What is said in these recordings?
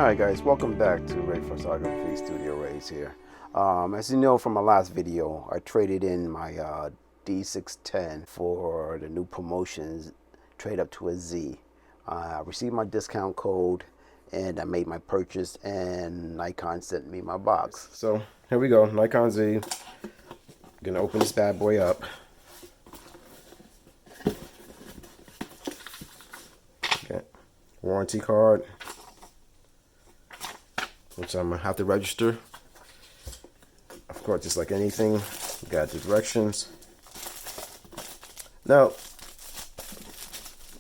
Alright guys, welcome back to Ray for Photography Studio Rays here. As you know from my last video, I traded in my D610 for the new promotions, trade up to a Z. I received my discount code and I made my purchase, and Nikon sent me my box. So here we go, Nikon Z. Gonna open this bad boy up. Okay, warranty card, which I'm gonna have to register. Of course, just like anything, you got the directions. Now,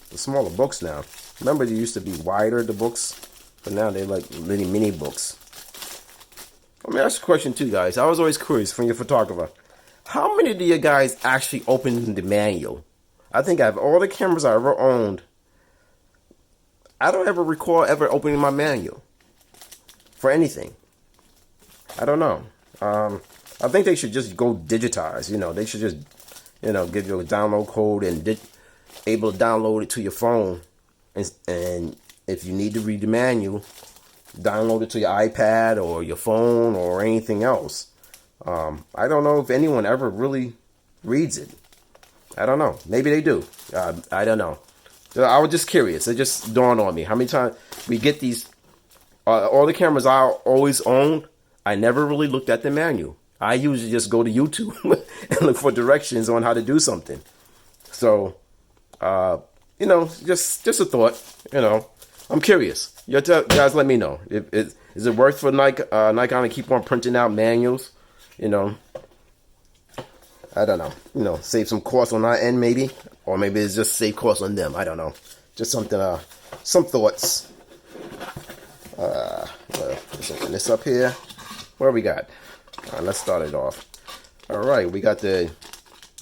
the smaller books now. Remember, they used to be wider, the books, but now they're like little mini books. Let me ask you a question too, guys. I was always curious from your photographer. How many do you guys actually open the manual? I think out of all the cameras I ever owned, I don't ever recall ever opening my manual for anything. I don't know. I think they should just go digitize. You know, they should just, you know, give you a download code and able to download it to your phone. And if you need to read the manual, download it to your iPad or your phone or anything else. I don't know if anyone ever really reads it. I don't know. Maybe they do. I don't know. I was just curious. It just dawned on me. How many times we get these, all the cameras I always owned, I never really looked at the manual. I usually just go to YouTube and look for directions on how to do something. So, you know, just a thought, you know. I'm curious. You guys let me know. Is it worth for Nikon to keep on printing out manuals? You know, I don't know. You know, save some cost on our end maybe. Or maybe it's just save cost on them. I don't know. Just something, some thoughts. Let's open this up here. What we got? Let's start it off. All right, we got the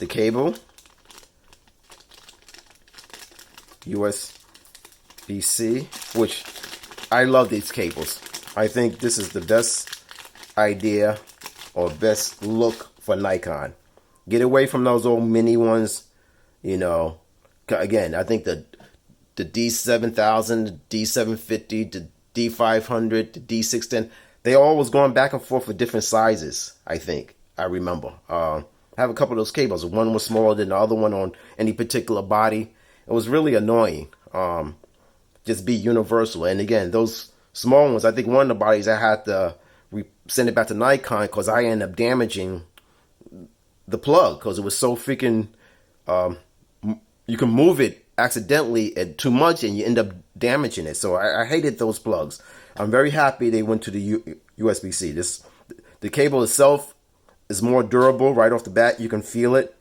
cable. USB-C, which I love these cables. I think this is the best idea or best look for Nikon. Get away from those old mini ones, you know. Again, I think the D7000, the D750, the D500, the D610, they all was going back and forth with different sizes, I think. I remember. I have a couple of those cables. One was smaller than the other one on any particular body. It was really annoying. Just be universal. And again, those small ones, I think one of the bodies I had to send it back to Nikon because I ended up damaging the plug because it was so freaking, you can move it accidentally and too much and you end up damaging it. So I hated those plugs. I'm very happy they went to the USB-C. The cable itself is more durable right off the bat. You can feel it.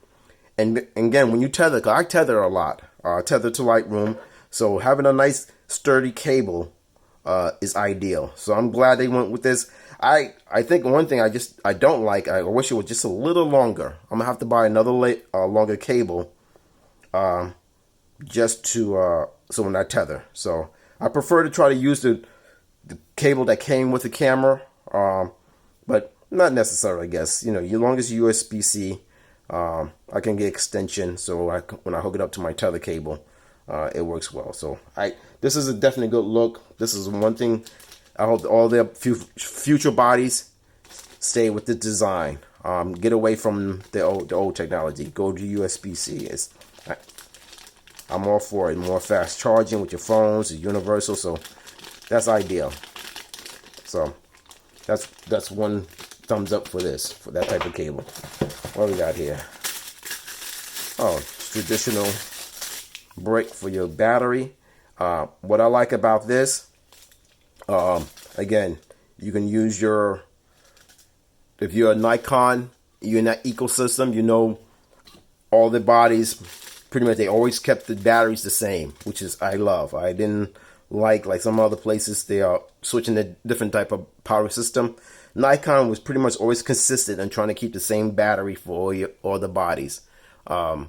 And again, when you tether, cause I tether a lot, tether to Lightroom. So having a nice sturdy cable is ideal. So I'm glad they went with this. I think one thing I don't like, I wish it was just a little longer. I'm gonna have to buy another longer cable just to so when I tether. So I prefer to try to use the cable that came with the camera, but not necessarily, I guess. You know, as long as USB-C, I can get extension, so when I hook it up to my tether cable, it works well. So this is a definitely good look. This is one thing. I hope all their future bodies stay with the design. Get away from the old technology. Go to USB-C. I'm all for it. More fast charging with your phones is universal, so that's ideal. So that's one thumbs up for this, for that type of cable. What we got here? Oh, traditional brick for your battery. What I like about this, again, you can use if you're a Nikon, you're in that ecosystem, you know, all the bodies, pretty much they always kept the batteries the same, which is I love. I didn't like some other places, they are switching to different type of power system. Nikon was pretty much always consistent in trying to keep the same battery for all the bodies. At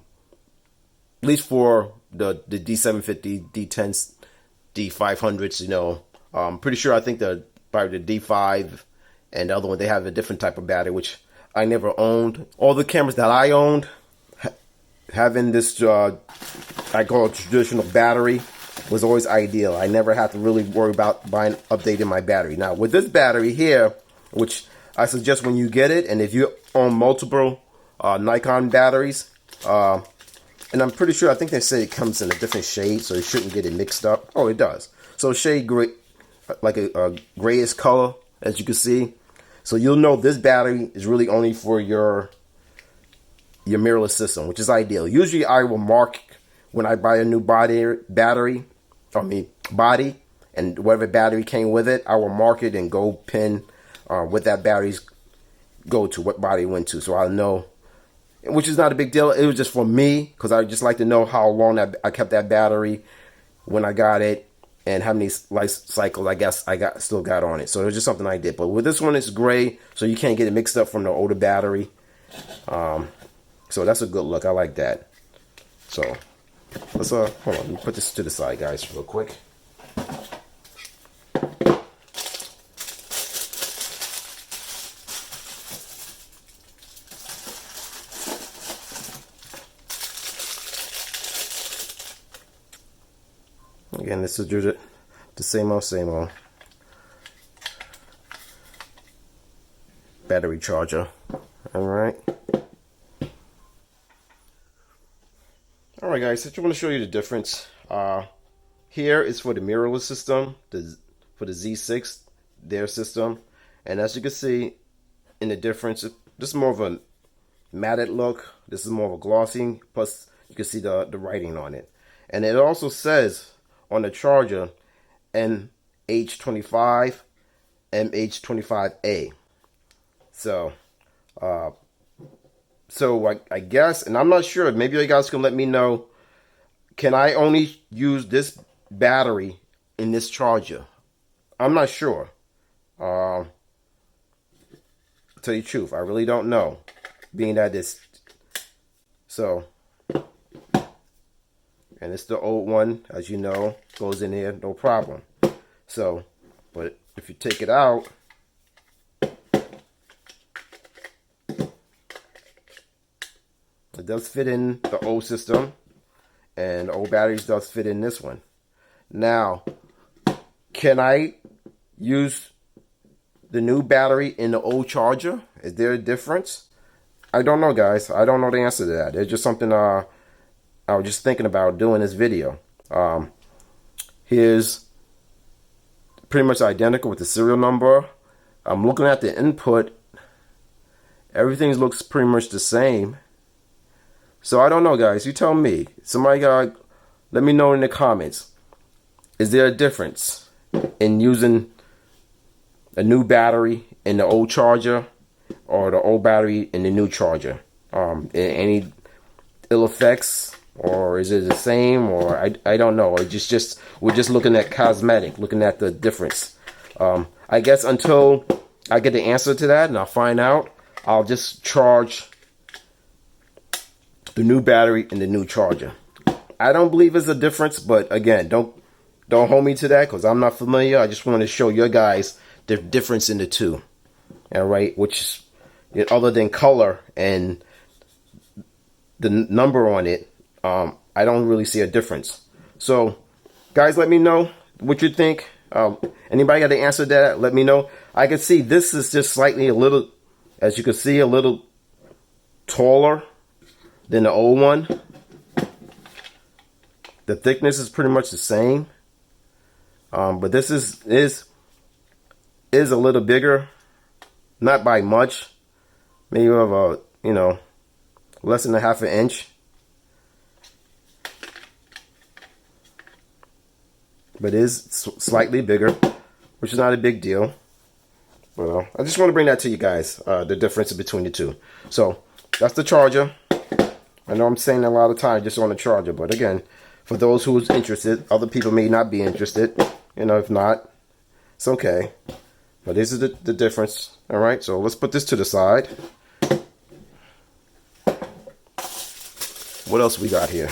least for the D750, D10s, D500s, you know. I'm pretty sure I think probably the D5 and the other one, they have a different type of battery, which I never owned. All the cameras that I owned, having this, I call it traditional battery, was always ideal. I never had to really worry about updating my battery. Now with this battery here, which I suggest when you get it, and if you own multiple Nikon batteries, and I'm pretty sure, I think they say it comes in a different shade, so you shouldn't get it mixed up. Oh, it does. So shade gray, like a grayish color, as you can see. So you'll know this battery is really only for your mirrorless system, which is ideal. Usually I will mark when I buy a new body, and whatever battery came with it, I will mark it and go pin what that battery's go to, what body it went to, so I'll know. Which is not a big deal. It was just for me, because I just like to know how long I kept that battery when I got it, and how many life cycles I guess I still got on it. So it was just something I did. But with this one, it's gray, so you can't get it mixed up from the older battery. So that's a good look. I like that. So let's hold on. Let me put this to the side, guys, real quick. Again, this is the same old battery charger. Alright, guys, I just want to show you the difference. Here is for the mirrorless system, for the Z6, their system. And as you can see in the difference, this is more of a matted look. This is more of a glossy, plus you can see the writing on it. And it also says on the charger MH25, MH25A. So I guess, and I'm not sure, maybe you guys can let me know, can I only use this battery in this charger? I'm not sure. To tell you the truth, I really don't know, being that this, so, and it's the old one, as you know, goes in here, no problem. So, but if you take it out, it does fit in the old system, and the old batteries does fit in this one. Now, can I use the new battery in the old charger? Is there a difference? I don't know, guys. I don't know the answer to that. It's just something I was just thinking about doing this video. Here's pretty much identical with the serial number. I'm looking at the input. Everything looks pretty much the same. So I don't know, guys. You tell me. Somebody let me know in the comments. Is there a difference in using a new battery in the old charger, or the old battery in the new charger? Any ill effects, or is it the same, or I don't know. It just we're just looking at cosmetic, looking at the difference. I guess until I get the answer to that and I'll find out, I'll just charge the new battery in the new charger. I don't believe there's a difference, but again, don't hold me to that, because I'm not familiar. I just want to show you guys the difference in the two. All right, which, other than color and the number on it, I don't really see a difference. So, guys, let me know what you think. Anybody got the answer to that? Let me know. I can see this is just slightly a little, as you can see, a little taller than the old one. The thickness is pretty much the same, but this is a little bigger, not by much, maybe of a, less than a half an inch, but is slightly bigger, which is not a big deal. But I just want to bring that to you guys, the difference between the two. So that's the charger. I know I'm saying a lot of times just on the charger, but again, for those who's interested, other people may not be interested. If not, it's okay. But this is the difference. All right, so let's put this to the side. What else we got here?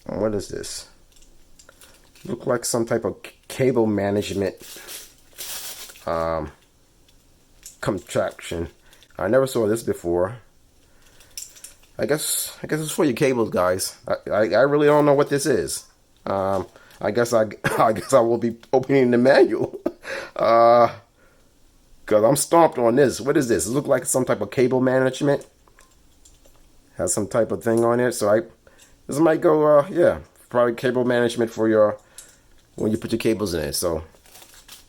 What is this? Look like some type of cable management contraption. I never saw this before. I guess it's for your cables, guys. I really don't know what this is. I guess I guess I will be opening the manual. Cause I'm stomped on this. What is this? It looks like some type of cable management. Has some type of thing on it. So this might go yeah, probably cable management for your when you put your cables in it. So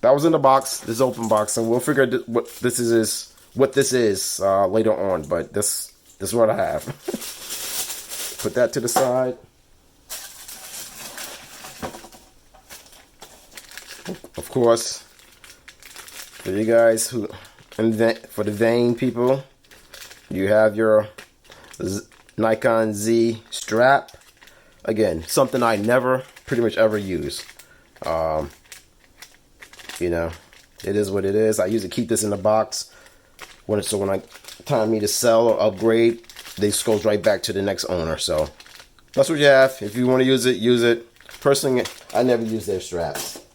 that was in the box. This open box, and we'll figure what this is later on. But this is what I have. Put that to the side. Of course, for you guys for the vain people, you have your Nikon Z strap. Again, something I never pretty much ever use. You know, it is what it is. I usually keep this in the box so when I time me to sell or upgrade, this goes right back to the next owner. So that's what you have. If you want to use it, use it. Personally, I never use their straps.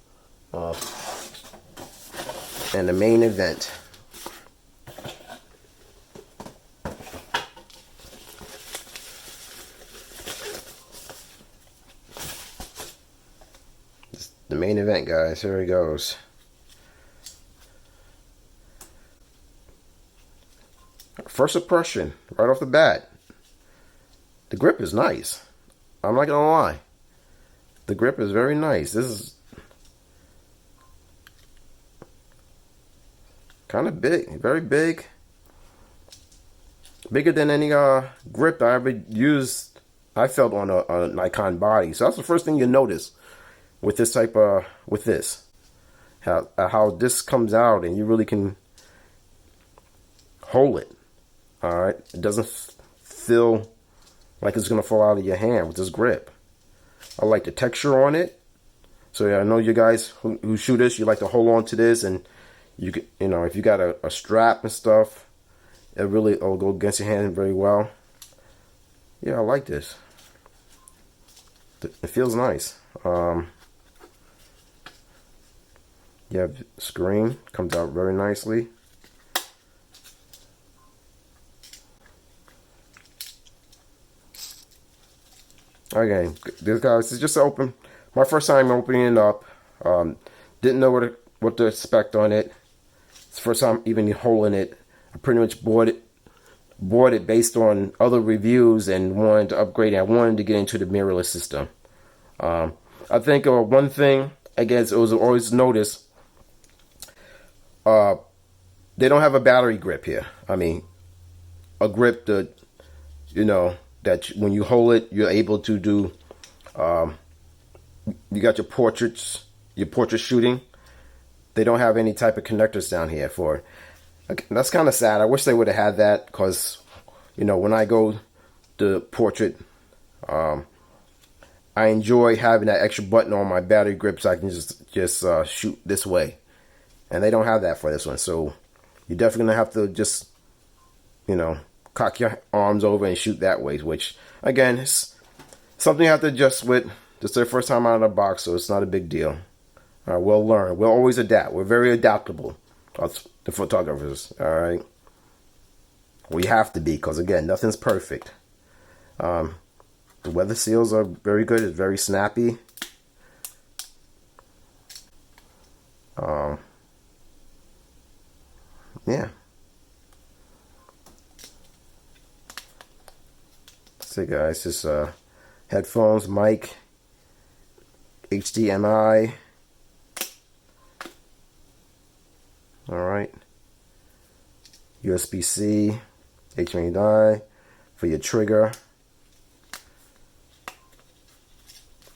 And the main event. The main event, guys. Here it goes. First impression, right off the bat. The grip is nice. I'm not gonna lie. The grip is very nice. This is kind of big, very big. Bigger than any grip I ever used. I felt on a Nikon body. So that's the first thing you notice with this type of how this comes out, and you really can hold it. All right, it doesn't feel like it's gonna fall out of your hand with this grip. I like the texture on it. So yeah, I know you guys who shoot this, you like to hold on to this, and you know, if you got a strap and stuff, it'll go against your hand very well. Yeah, I like this. It feels nice. You have the screen, comes out very nicely. Again, this guys is just open. My first time opening it up. Didn't know what to expect on it. It's the first time even holding it. I pretty much bought it based on other reviews and wanted to upgrade. I wanted to get into the mirrorless system. I think one thing, I guess it was always noticed, they don't have a battery grip here. I mean, a grip that, you know, that when you hold it, you're able to do, you got your portrait shooting. They don't have any type of connectors down here for it. That's kind of sad. I wish they would have had that, because, you know, when I go to portrait, I enjoy having that extra button on my battery grip so I can just shoot this way. And they don't have that for this one. So you're definitely going to have to just, you know, cock your arms over and shoot that way, which, again, is something you have to adjust with. This is their first time out of the box, so it's not a big deal. We'll learn. We'll always adapt. We're very adaptable, the photographers. All right, we have to be, because again, nothing's perfect. The weather seals are very good. It's very snappy. Yeah. So guys, just headphones, mic, HDMI. All right. USB-C, HDMI for your trigger.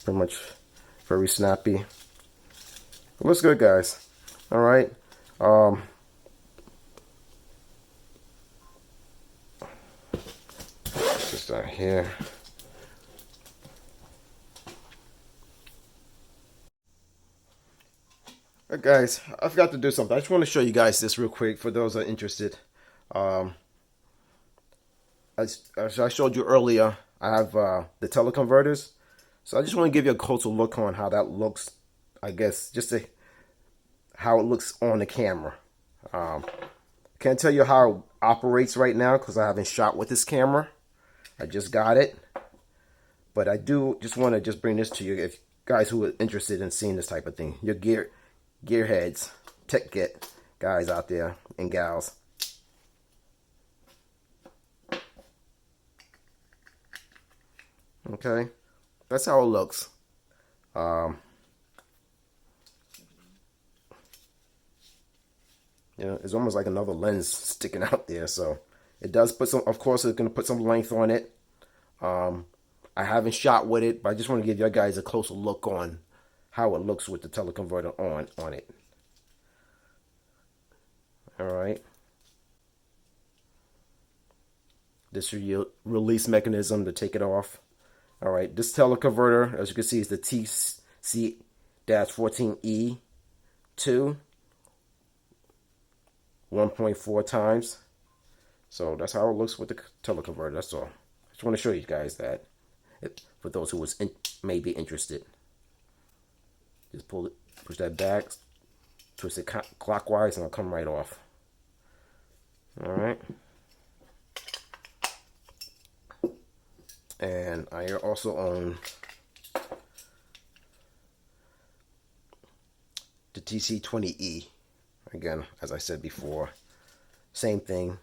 Pretty much very snappy. It looks good, guys. All right. Just down here. Alright, guys, I forgot to do something. I just want to show you guys this real quick for those that are interested. As I showed you earlier, I have the teleconverters. So I just want to give you a closer look on how that looks, I guess, how it looks on the camera. Can't tell you how it operates right now because I haven't shot with this camera. I just got it. But I do just want to just bring this to you, if guys who are interested in seeing this type of thing. Your gearheads, tech get guys out there and gals. Okay, that's how it looks. You know, it's almost like another lens sticking out there. So it does put some, of course, it's going to put some length on it. I haven't shot with it, but I just want to give you guys a closer look on how it looks with the teleconverter on it. All right. This is your release mechanism to take it off. All right. This teleconverter, as you can see, is the TC-14E 2. 1.4 times. So that's how it looks with the teleconverter. That's all. I just want to show you guys that, for those who may be interested. Just pull it, push that back, twist it clockwise, and it'll come right off. All right. And I also own the TC-20E. Again, as I said before, same thing,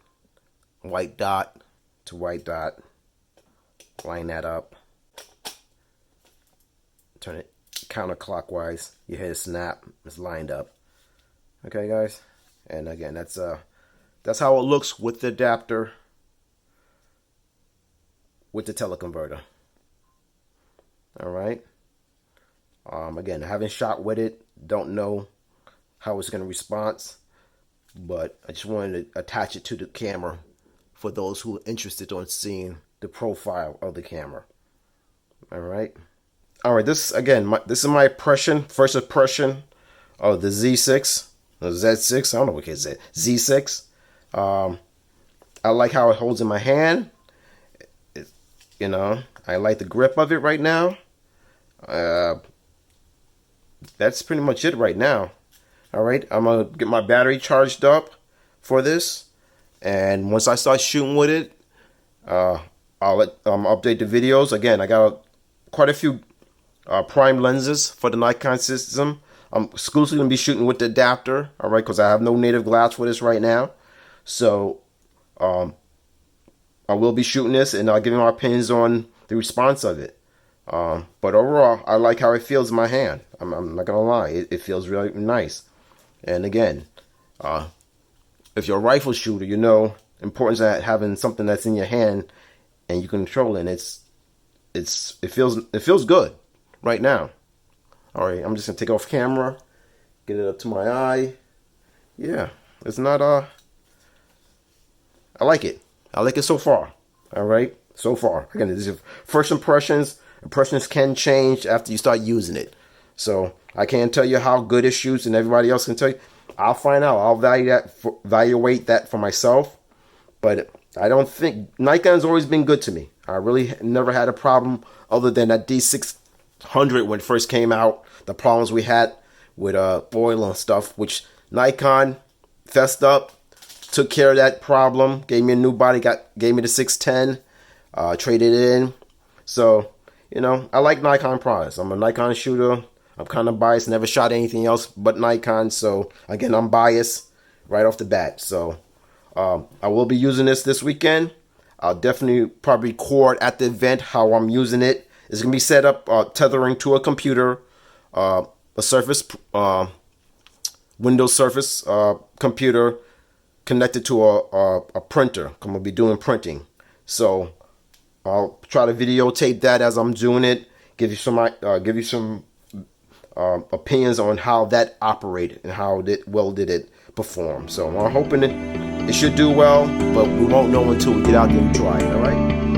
white dot to white dot, line that up, turn it counterclockwise, you hear a snap, it's lined up. Okay, guys, and again, that's how it looks with the adapter, with the teleconverter. All right. Again, I haven't shot with it, don't know how it's going to respond, but I just wanted to attach it to the camera for those who are interested in seeing the profile of the camera. All right. This again, this is my first impression of the Z6, the Z6. I don't know what it is. Z6. I like how it holds in my hand. You know, I like the grip of it right now. That's pretty much it right now. All right, I'm gonna get my battery charged up for this, and once I start shooting with it, I'll update the videos. Again, I got quite a few prime lenses for the Nikon system. I'm exclusively gonna be shooting with the adapter. All right, because I have no native glass for this right now. So I will be shooting this, and I'll give you my opinions on the response of it. But overall, I like how it feels in my hand. I'm not gonna lie, it feels really nice. And again, if you're a rifle shooter, you know importance of having something that's in your hand and you control it. And it feels good right now. All right, I'm just gonna take off camera, get it up to my eye. Yeah, it's not I like it. I like it so far. All right, so far. Again, this is first impressions. Impressions can change after you start using it. So I can't tell you how good it shoots, and everybody else can tell you. I'll find out. I'll evaluate that for myself. But I don't think Nikon's always been good to me. I really never had a problem other than that D600 when it first came out. The problems we had with oil and stuff, which Nikon fessed up, took care of that problem, gave me a new body, gave me the 610, traded it in. So, you know, I like Nikon products. I'm a Nikon shooter. I'm kind of biased. Never shot anything else but Nikon. So, again, I'm biased right off the bat. So, I will be using this weekend. I'll definitely probably record at the event how I'm using it. It's going to be set up tethering to a computer, a Surface, Windows Surface computer connected to a printer. I'm going to be doing printing. So, I'll try to videotape that as I'm doing it. Give you some opinions on how that operated and how did it perform. So I'm hoping it should do well, but we won't know until we get out there and try it. All right.